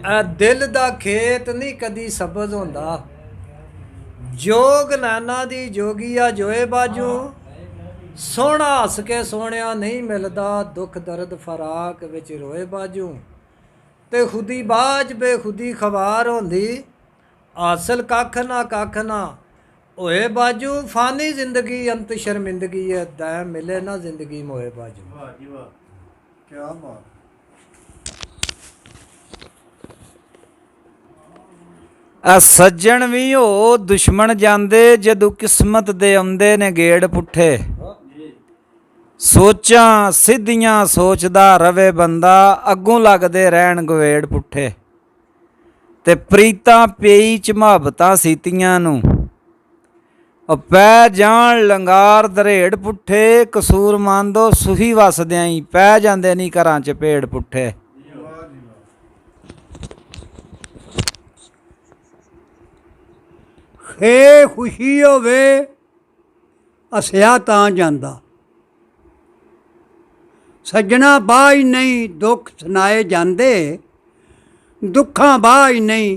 दिल दा खेत नहीं कदी सबज होंदा। जोग नाना दी जोगिया जोए बाजू सोहना हस के सोहणिया नहीं मिलदा। दुख दर्द फराक विच रोए बाजू ते खुदी बाज बेखुदी खबार होंदी। हासिल कख ना होए बाजू फानी जिंदगी अंत शर्मिंदगी है। दैम मिले ना जिंदगी मोए बाजू। क्या बात। सज्जन भी हो दुश्मन जांदे जदों किस्मत दे आउंदे ने गेड़ पुट्ठे। सोचां सिद्धियां सोचदा रवे बंदा अग्गों लगदे रहन गवेड़ पुट्ठे। ते प्रीतां पेई च मुहब्बतां सीतियां नूं पै जान लंगार दरेड़ पुट्ठे। कसूर मंदो सुही वसदियां ही पै जांदे नी घरां च पेड़ पुट्ठे। खे खुशी होवे हसिया तां जांदा। सज्जना बाज नहीं दुख सुनाए जांदे। दुखां बाज नहीं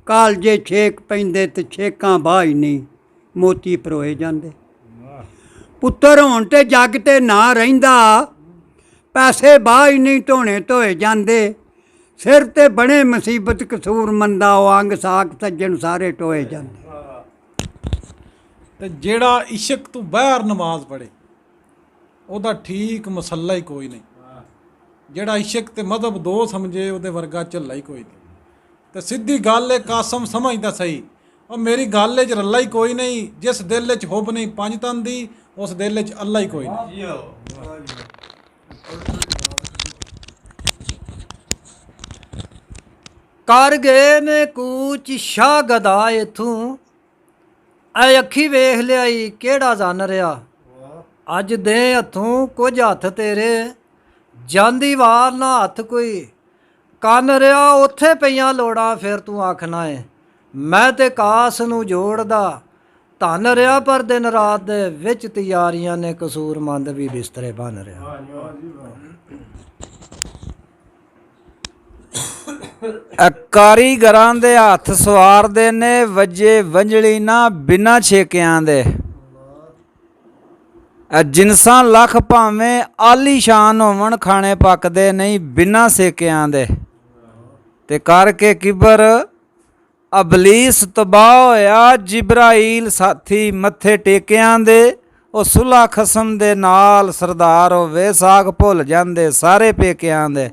कालजे छेक पैंदे ते छेकां बाज नहीं मोती परोए जांदे। पुत्तर होण ते जग ते ना रहिंदा। पैसे बाज नहीं धोने धोए जांदे। सिर ते बने मुसीबत कसूर मंदा ओ अंग साख सज्जन सारे टोए जांदे। ਤੇ ਜਿਹੜਾ ਇਸ਼ਕ ਤੋਂ ਬਾਹਰ ਨਮਾਜ਼ ਪੜ੍ਹੇ ਉਹਦਾ ਠੀਕ ਮਸਲਾ ਹੀ ਕੋਈ ਨਹੀਂ। ਜਿਹੜਾ ਇਸ਼ਕ ਤੇ ਮਜ਼ਹਬ ਦੋ ਸਮਝੇ ਉਹਦੇ ਵਰਗਾ ਝੱਲਾ ਹੀ ਕੋਈ ਨਹੀਂ। ਤੇ ਸਿੱਧੀ ਗੱਲ ਹੈ ਕਾਸਮ ਸਮਝਦਾ ਸਹੀ ਉਹ ਮੇਰੀ ਗੱਲ 'ਚ ਰੱਲਾ ਹੀ ਕੋਈ ਨਹੀਂ। ਜਿਸ ਦਿਲ 'ਚ ਹੁਬ ਨਹੀਂ ਪੰਜ ਤਨ ਦੀ ਉਸ ਦਿਲ 'ਚ ਅੱਲਾ ਹੀ ਕੋਈ ਨਹੀਂ। कर गए ने कूच शाह गदा इथों ऐ अखी वेख लियाई केड़ा जन रहा। अज दे हथों कुछ हथ तेरे जांदी वार ना हथ कोई कन रहा। उत्थे पईयां लोड़ां फिर तू आखना है मैं ते कास नूं जोड़दा। धन रहा पर दिन रात दे विच तैयारियां ने कसूरमंद भी बिस्तरे बन रहा। कारीगरां दे हथ सवारदे ने वजे वंजली ना बिना छेकियां दे। जिनसां लख भावें आलीशान होवन खाने पकदे नहीं बिना सेकियां दे। ते करके किबर अबलीस तबाह होया जिब्राइल साथी मत्थे टेकियां दे। ओ सुलह खसम दे नाल सरदार होवे साग भुल जांदे सारे पेकियां दे।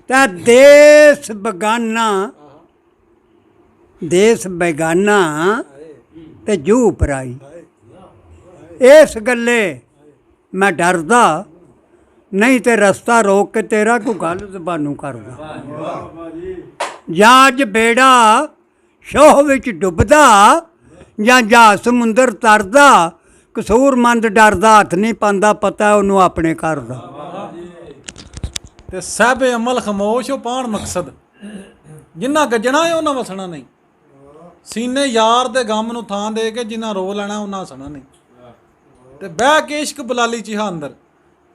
ते देश बेगाना ते जू पराई। इस गल्ले मैं डरदा नहीं ते रस्ता रोक के तेरा कोई गल जबानू करदा। जां अज बेड़ा शोह विच डुबदा जां जहाज समुंदर तरदा। कसूरमंद डरदा हथ नहीं पांदा पता उन्होंने अपने घर दा। ਤੇ ਸਹਿਬੇ ਅਮਲ ਖਮੋਸ਼ ਉਹ ਪਾਣ ਮਕਸਦ ਜਿੰਨਾ ਗੱਜਣਾ ਹੈ ਉਹਨਾਂ ਵਸਣਾ ਨਹੀਂ। ਸੀਨੇ ਯਾਰ ਦੇ ਗਮ ਨੂੰ ਥਾਂ ਦੇ ਕੇ ਜਿੰਨਾ ਰੋ ਲੈਣਾ ਉਹਨਾਂ ਹੱਸਣਾ ਨਹੀਂ। ਤੇ ਬਹਿ ਕੇ ਇਸ਼ਕ ਬਲਾਲੀ ਚਿਹਾ ਅੰਦਰ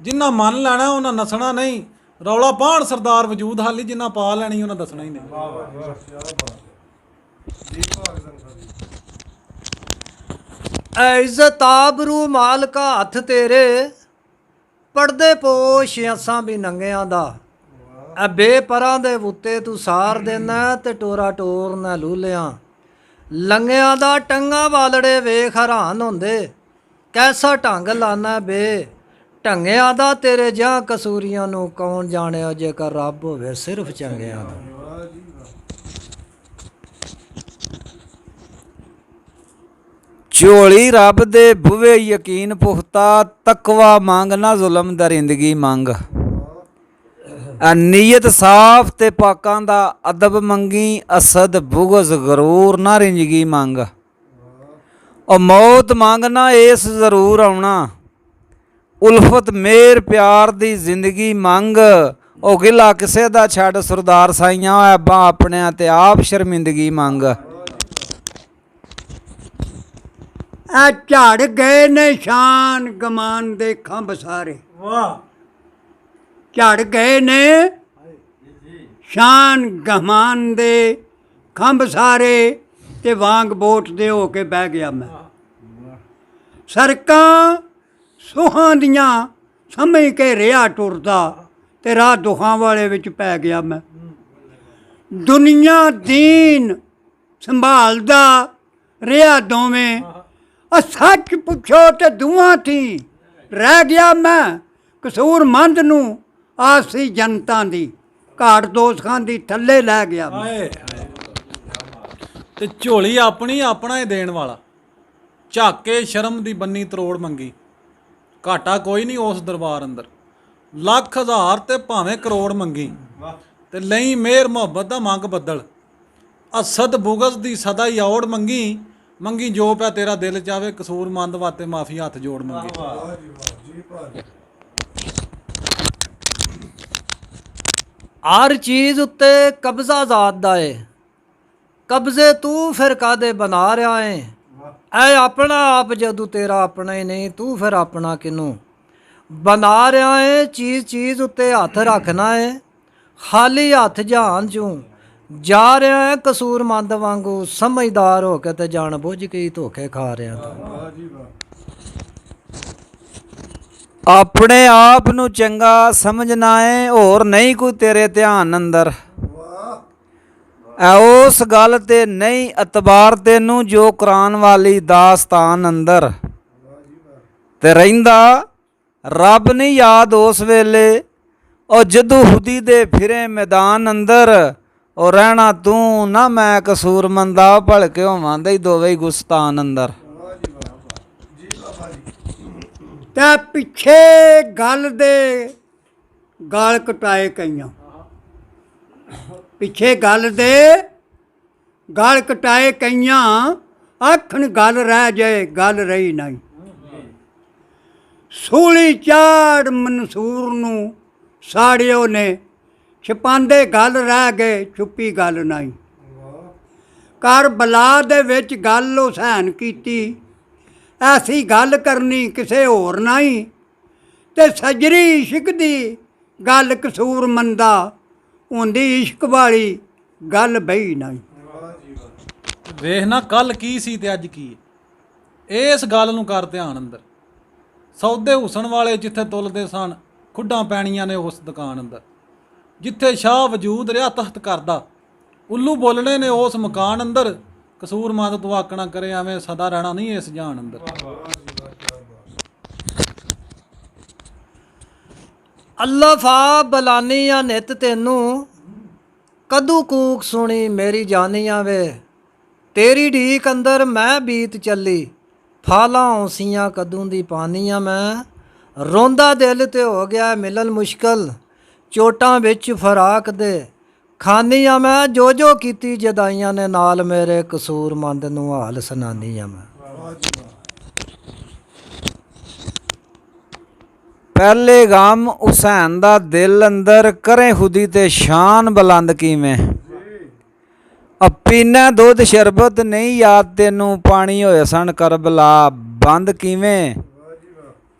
ਜਿੰਨਾ ਮੰਨ ਲੈਣਾ ਉਹਨਾਂ ਨਸਣਾ ਨਹੀਂ। ਰੌਲਾ ਪਾਣ ਸਰਦਾਰ ਵਜੂਦ ਹਾਲੀ ਜਿੰਨਾ ਪਾ ਲੈਣੀ ਉਹਨਾਂ ਦੱਸਣਾ ਹੀ ਨਹੀਂ। इज्जत आबरू माल का हथ तेरे पड़दे पोश असां भी नंगियां दा। ए बेपरां दे उत्ते तू सार देना ते टोरा टोर न लूलियां। लंगियां दा टंगा वालड़े वेख हैरान होंदे कैसा ढंग लाना बे ढंगियां दा। तेरे जां कसूरियां नूं कौन जाने जेकर रब होवे सिर्फ चंगियां दा। झोली रब दे बुवे यकीन पुख्ता तकवा मंग ना जुल्म दरिंदगी मंग। नीयत साफ ते पाकां दा अदब मंगी असद बुगज गरूर ना रिंजगी मंग। ओ मौत मंगना इस जरूर आउणा उल्फत मेर प्यार दी जिंदगी मंग। ओ गिला किसे दा छड़ सरदार साइयां ऐबां अपने ते आप शर्मिंदगी मंग। झड़ गए ने शान गमान दे खंभ सारे। ਝੜ ਗਏ ਨੇ ਸ਼ਾਨ ਗਹਮਾਨ ਦੇ ਖੰਭ ਸਾਰੇ, ਤੇ ਵਾਂਗ ਬੋਟ ਦੇ ਹੋ ਕੇ ਬਹਿ ਗਿਆ ਮੈਂ। ਸੜਕਾਂ ਸੋਹਾਂ ਦੀਆਂ ਸਮਝ ਕੇ ਰਿਹਾ ਟੁਰਦਾ, ਤੇ ਰਾਹ ਦੁਖਾਂ ਵਾਲੇ ਵਿੱਚ ਪੈ ਗਿਆ ਮੈਂ। ਦੁਨੀਆ ਦੀਨ ਸੰਭਾਲਦਾ ਰਿਹਾ ਦੋਵੇਂ, ਸੱਚ ਪੁੱਛੋ ਤੇ ਦੁਆ ਥੀ ਰਹਿ ਗਿਆ ਮੈਂ। ਕਸੂਰਮੰਦ ਨੂੰ ਆਸੀ ਜਨਤਾ ਦੀ, ਘਾਟ ਦੋਸਤਾਂ ਦੀ ਥੱਲੇ ਲੈ ਗਿਆ ਮੈਂ। ਹਾਏ ਤੇ ਝੋਲੀ ਆਪਣੀ ਆਪਣਾ ਹੀ ਦੇਣ ਵਾਲਾ, ਝਾਕੇ ਸ਼ਰਮ ਦੀ ਬੰਨੀ ਤਰੋੜ ਮੰਗੀ। ਘਾਟਾ ਕੋਈ ਨਹੀਂ ਉਸ ਦਰਬਾਰ ਅੰਦਰ, ਲੱਖ ਹਜ਼ਾਰ ਤੇ ਭਾਵੇਂ ਕਰੋੜ ਮੰਗੀ। ਤੇ ਲਈ ਮੇਰ ਮੁਹੱਬਤ ਦਾ ਮੰਗ ਬੱਦਲ, ਅਸਦ ਬੁਗਜ਼ ਦੀ ਸਦਾ ਹੀ ਔੜ ਮੰਗੀ। ਮੰਗੀ ਜੋ ਪਿਆ ਤੇਰਾ ਦਿਲ ਚਾਵੇ, ਕਸੂਰਮੰਦ ਵਾਤੇ ਮਾਫੀ ਹੱਥ ਜੋੜ ਮੰਗੀ। ਹਰ ਚੀਜ਼ ਉੱਤੇ ਕਬਜ਼ਾ ਜ਼ਾਤ ਦਾ ਏ, ਕਬਜ਼ੇ ਤੂੰ ਫਿਰ ਕਾਦੇ ਬਣਾ ਰਿਹਾ ਏ। ਐ ਆਪਣਾ ਆਪ ਜਦੋਂ ਤੇਰਾ ਆਪਣਾ ਹੀ ਨਹੀਂ, ਤੂੰ ਫਿਰ ਆਪਣਾ ਕਿਨੂੰ ਬਣਾ ਰਿਹਾ ਏ। ਚੀਜ਼ ਚੀਜ਼ ਉੱਤੇ ਹੱਥ ਰੱਖਣਾ ਏ, ਖਾਲੀ ਹੱਥ ਜਹਾਨ ਚੋਂ ਜਾ ਰਿਹਾ ਹੈ। ਕਸੂਰਮੰਦ ਵਾਂਗੂ ਸਮਝਦਾਰ ਹੋ ਕੇ ਤੇ ਜਾਣ ਬੁੱਝ ਕੇ ਹੀ ਧੋਖੇ ਖਾ ਰਿਹਾ ਤੂੰ। ਆਪਣੇ ਆਪ ਨੂੰ ਚੰਗਾ ਸਮਝਣਾ ਏ, ਹੋਰ ਨਹੀਂ ਕੋਈ ਤੇਰੇ ਧਿਆਨ ਅੰਦਰ। ਐ ਉਸ ਗੱਲ ਤੇ ਨਹੀਂ ਅਤਬਾਰ ਤੈਨੂੰ, ਜੋ ਕੁਰਾਨ ਵਾਲੀ ਦਾਸਤਾਨ ਅੰਦਰ। ਤੇ ਰਹਿੰਦਾ ਰੱਬ ਨਹੀਂ ਯਾਦ ਉਸ ਵੇਲੇ, ਉਹ ਜਦੋਂ ਹੁਦੀ ਦੇ ਫਿਰੇ ਮੈਦਾਨ ਅੰਦਰ। ਉਹ ਰਹਿਣਾ ਤੂੰ ਨਾ ਮੈਂ ਕਸੂਰਮੰਦਾ, ਭਲਕੇ ਹੋਵਾਂ ਦੇ ਦੋਵੇਂ ਹੀ ਗੁਸਤਾਨ ਅੰਦਰ। ਤੇ ਪਿੱਛੇ ਗੱਲ ਦੇ ਗਾਲ ਕਟਾਏ ਕਈਆਂ, ਪਿੱਛੇ ਗੱਲ ਦੇ ਗਾਲ ਕਟਾਏ ਕਈਆਂ। ਆਖਣ ਗੱਲ ਰਹਿ ਜਾਏ, ਗੱਲ ਰਹੀ ਨਹੀਂ। ਸੂਲੀ ਚਾੜ ਮਨਸੂਰ ਨੂੰ ਸਾੜਿਓ ਨੇ, ਛਪਾਂਦੇ ਗੱਲ ਰਹਿ ਗਏ, ਛੁਪੀ ਗੱਲ ਨਹੀਂ। ਕਰ ਬਲਾ ਦੇ ਵਿੱਚ ਗੱਲ ਹੁਸੈਨ ਕੀਤੀ, ਐਸੀ ਗੱਲ ਕਰਨੀ ਕਿਸੇ ਹੋਰ ਨਹੀਂ। ਤੇ ਸਜਰੀ ਇਸ਼ਕ ਦੀ ਗੱਲ ਕਸੂਰਮੰਦਾ, ਹੁੰਦੀ ਇਸ਼ਕ ਵਾਲੀ ਗੱਲ ਬਈ ਨਹੀਂ। ਵੇਖ ਨਾ ਕੱਲ ਕੀ ਸੀ ਤੇ ਅੱਜ ਕੀ ਹੈ, ਇਸ ਗੱਲ ਨੂੰ ਕਰ ਧਿਆਨ ਅੰਦਰ। ਸੌਦੇ ਹੁਸਨ ਵਾਲੇ ਜਿੱਥੇ ਤੁਲਦੇ ਸਨ, ਖੁੱਡਾਂ ਪੈਣੀਆਂ ਨੇ ਉਸ ਦੁਕਾਨ ਅੰਦਰ। ਜਿੱਥੇ ਸ਼ਾਹ ਵਜੂਦ ਰਿਹਾ ਤਖਤ ਕਰਦਾ, ਉੱਲੂ ਬੋਲਣੇ ਨੇ ਉਸ ਮਕਾਨ ਅੰਦਰ। ਕਸੂਰਮੰਦ ਤੂੰ ਆਕਣਾ ਕਰੇ ਐਵੇਂ ਸਦਾ ਰਹਿਣਾ ਨਹੀਂ ਇਸ ਜਾਨ ਅੰਦਰ। ਅੱਲਾ ਫਾ ਬਲਾਨੀਆਂ ਨਿਤ ਤੈਨੂੰ, ਕਦੂ ਕੂਕ ਸੁਣੀ ਮੇਰੀ ਜਾਨੀਆਂ ਵੇ। ਤੇਰੀ ਢੀਕ ਅੰਦਰ ਮੈਂ ਬੀਤ ਚੱਲੀ, ਫਾਲਾਂ ਔਸੀਆਂ ਕਦੋਂ ਦੀ ਪਾਨੀਆਂ ਮੈਂ। ਰੋਂਦਾ ਦਿਲ ਤੇ ਹੋ ਗਿਆ ਮਿਲਣ ਮੁਸ਼ਕਲ, ਚੋਟਾਂ ਵਿੱਚ ਫਰਾਕ ਦੇ ਖਾਨੀਆਂ ਮੈਂ। ਜੋ ਜੋ ਕੀਤੀ ਜਦਾਈਆਂ ਨੇ ਨਾਲ ਮੇਰੇ, ਕਸੂਰਮੰਦ ਨੂੰ ਹਾਲ ਸੁਣਾਨੀਆਂ ਮੈਂ। ਪਹਿਲੇ ਗਮ ਹੁਸੈਨ ਦਾ ਦਿਲ ਅੰਦਰ, ਕਰੇ ਖੁਦੀ ਤੇ ਸ਼ਾਨ ਬੁਲੰਦ ਕਿਵੇਂ। ਪੀਨਾ ਦੁੱਧ ਸ਼ਰਬਤ ਨਹੀਂ ਯਾਦ ਤੈਨੂੰ, ਪਾਣੀ ਹੋਏ ਸਨ ਕਰਬਲਾ ਬੰਦ ਕਿਵੇਂ।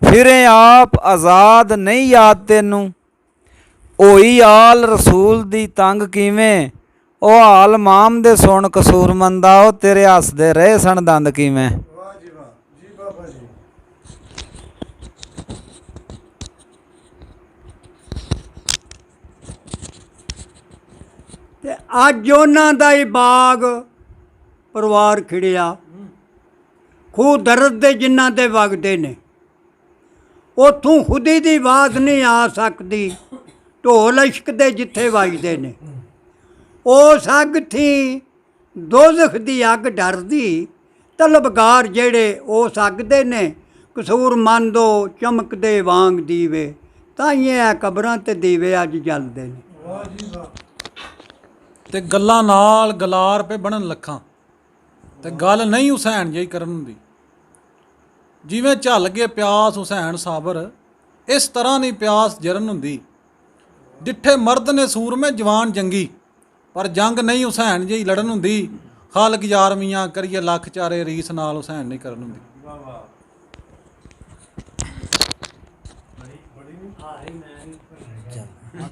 ਫਿਰੇ ਆਪ ਆਜ਼ਾਦ ਨਹੀਂ ਯਾਦ ਤੈਨੂੰ, ਹੋਈ ਆਲ ਰਸੂਲ ਦੀ ਤੰਗ ਕਿਵੇਂ। ਉਹ ਹਾਲ ਮਾਮ ਦੇ ਸੁਣ ਕਸੂਰਮੰਦਾ, ਉਹ ਤੇਰੇ ਹੱਸਦੇ ਰਹੇ ਸਨ ਦੰਦ ਕਿਵੇਂ। ਤੇ ਅੱਜ ਉਹਨਾਂ ਦਾ ਹੀ ਬਾਗ ਪਰਿਵਾਰ ਖਿੜਿਆ, ਖੂਹ ਦਰਦ ਦੇ ਜਿਨ੍ਹਾਂ ਦੇ ਵਗਦੇ ਨੇ। ਉੱਥੋਂ ਖੁਦੀ ਦੀ ਆਵਾਜ਼ ਨਹੀਂ ਆ ਸਕਦੀ, ਢੋਲ ਇਸ਼ਕ ਦੇ ਜਿੱਥੇ ਵੱਜਦੇ ਨੇ। ਉਸ ਅੱਗ ਥੀ ਦੋਜ਼ਖ ਦੀ ਅੱਗ ਡਰਦੀ, ਤਲਬਗਾਰ ਜਿਹੜੇ ਉਸ ਅੱਗ ਦੇ ਨੇ। ਕਸੂਰਮੰਦੋ ਚਮਕਦੇ ਵਾਂਗ ਦੀਵੇ, ਤਾਈਏ ਆ ਕਬਰਾਂ ਤੇ ਦੀਵੇ ਅੱਜ ਜਲਦੇ ਨੇ। ਤੇ ਗੱਲਾਂ ਨਾਲ ਗਲਾਰ ਪੇ ਬਣਨ ਲੱਖਾਂ, ਤੇ ਗੱਲ ਨਹੀਂ ਹੁਸੈਨ ਜਿਹੀ ਕਰਨ ਹੁੰਦੀ। ਜਿਵੇਂ ਝੱਲ ਕੇ ਪਿਆਸ ਹੁਸੈਨ ਸਾਬਰ, ਇਸ ਤਰ੍ਹਾਂ ਨਹੀਂ ਪਿਆਸ ਜਰਨ ਹੁੰਦੀ। ਡਿੱਠੇ ਮਰਦ ਨੇ ਸੂਰਮੇ ਜਵਾਨ ਜੰਗੀ, ਪਰ ਜੰਗ ਨਹੀਂ ਹੁਸੈਨ ਜਿਹੀ ਲੜਨ ਹੁੰਦੀ। ਖਾਲਕ ਯਾਰ ਮੀਆਂ ਕਰੀਏ ਲੱਖ ਚਾਰੇ, ਰੀਸ ਨਾਲ ਹੁਸੈਨ ਨਹੀਂ ਕਰਨ ਹੁੰਦੀ।